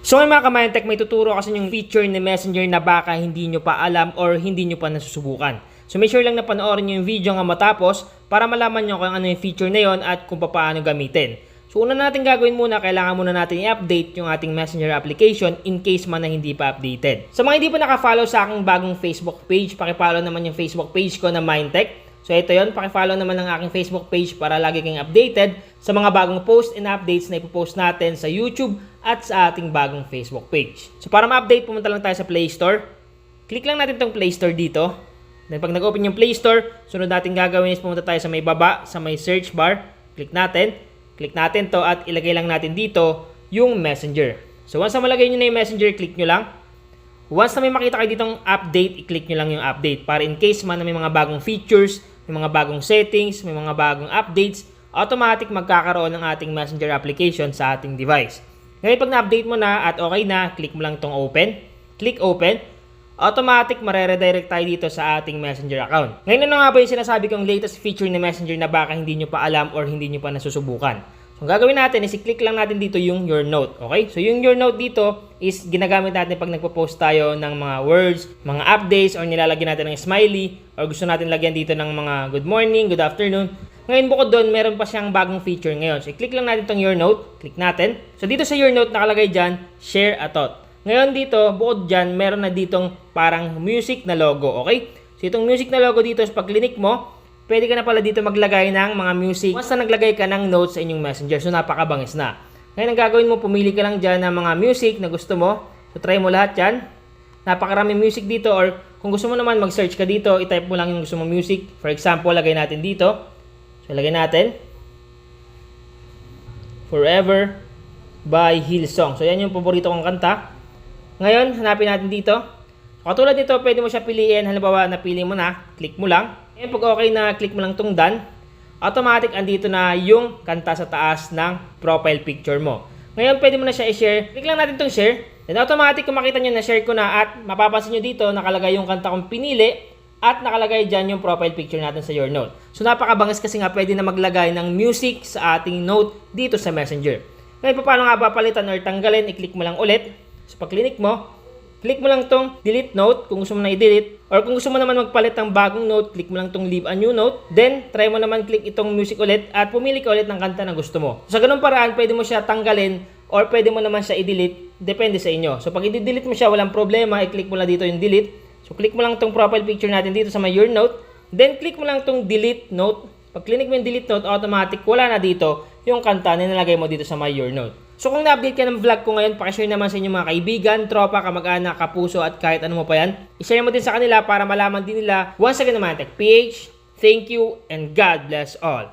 So ngayon mga Kamayantech, may tuturo kasi yung feature ni Messenger na baka hindi nyo pa alam or hindi nyo pa nasusubukan. So make sure lang na panoorin nyo yung video nga matapos para malaman nyo kung ano yung feature na yon at kung paano gamitin. So una natin gagawin muna, kailangan muna natin i-update yung ating Messenger application in case man na hindi pa updated. Sa mga hindi pa naka-follow sa aking bagong Facebook page, paki-follow naman yung Facebook page ko na Mindtech. So ito yon, paki-follow naman ang aking Facebook page para lagi kayong updated sa mga bagong post and updates na ipopost natin sa YouTube at sa ating bagong Facebook page. So para ma-update, pumunta lang tayo sa Play Store. Click lang natin tong Play Store dito. Then pag nag-open yung Play Store, sunod natin gagawin is pumunta tayo sa may baba, sa may search bar. Click natin to at ilagay lang natin dito yung Messenger. So once na malagay nyo na yung Messenger, click nyo lang. Once na may makita kayo ditong update, i-click nyo lang yung update para in case man na may mga bagong features, may mga bagong settings, may mga bagong updates, automatic magkakaroon ng ating Messenger application sa ating device. Ngayon pag na-update mo na at okay na, click mo lang itong open. Click open. Automatic mareredirect tayo dito sa ating Messenger account. Ngayon ano nga ba yung sinasabi kong latest feature ni Messenger na baka hindi nyo pa alam or hindi nyo pa nasusubukan? So ang gagawin natin is i-click lang natin dito yung Your Note. Okay? So yung Your Note dito is ginagamit natin pag nagpo-post tayo ng mga words, mga updates, or nilalagyan natin ng smiley, or gusto natin lagyan dito ng mga good morning, good afternoon. Ngayon bukod doon, meron pa siyang bagong feature ngayon. So i-click lang natin itong Your Note. Click natin. So dito sa Your Note nakalagay dyan, Share a Thought. Ngayon dito, bukod dyan, meron na ditong parang music na logo. Okay? So itong music na logo dito, pag click mo, pwede ka na pala dito maglagay ng mga music once na naglagay ka ng notes sa inyong Messenger. So napakabangis na. Ngayon ang gagawin mo, pumili ka lang dyan ng mga music na gusto mo. So try mo lahat yan. Napakaraming music dito, or kung gusto mo naman mag-search ka dito, i-type mo lang yung gusto mo music. For example, lagay natin dito. So lagay natin Forever by Hillsong. So yan yung paborito kong kanta. Ngayon, hanapin natin dito. Katulad nito, pwede mo siya piliin. Halimbawa, napili mo na, click mo lang. Ngayon, pag okay na, click mo lang itong done. Automatic, andito na yung kanta sa taas ng profile picture mo. Ngayon, pwede mo na siya i-share. Click lang natin itong share. Then automatic, kung makita nyo na share ko na at mapapansin nyo dito, nakalagay yung kanta kong pinili at nakalagay dyan yung profile picture natin sa Your Note. So, napakabangis kasi nga pwede na maglagay ng music sa ating note dito sa Messenger. Ngayon, paano nga ba palitan or tanggalin? I-click mo lang ulit. So pag click mo lang tong delete note kung gusto mo na i-delete, or kung gusto mo naman magpalit ng bagong note, click mo lang tong leave a new note. Then try mo naman click itong music ulit at pumili ka ulit ng kanta na gusto mo. So sa ganung paraan, pwede mo siya tanggalin or pwede mo naman siya i-delete, depende sa inyo. So pag i-delete mo siya, walang problema, i-click mo lang dito yung delete. So click mo lang tong profile picture natin dito sa my Your Note, then click mo lang tong delete note. Pag click mo yung delete note, automatic wala na dito yung kanta na nilagay mo dito sa my Your Note. So kung na-update ka ng vlog ko ngayon, pakishare naman sa inyong mga kaibigan, tropa, kamag-anak, kapuso at kahit ano mo pa yan. I-share mo din sa kanila para malaman din nila. Once again naman, Tech PH, thank you and God bless all.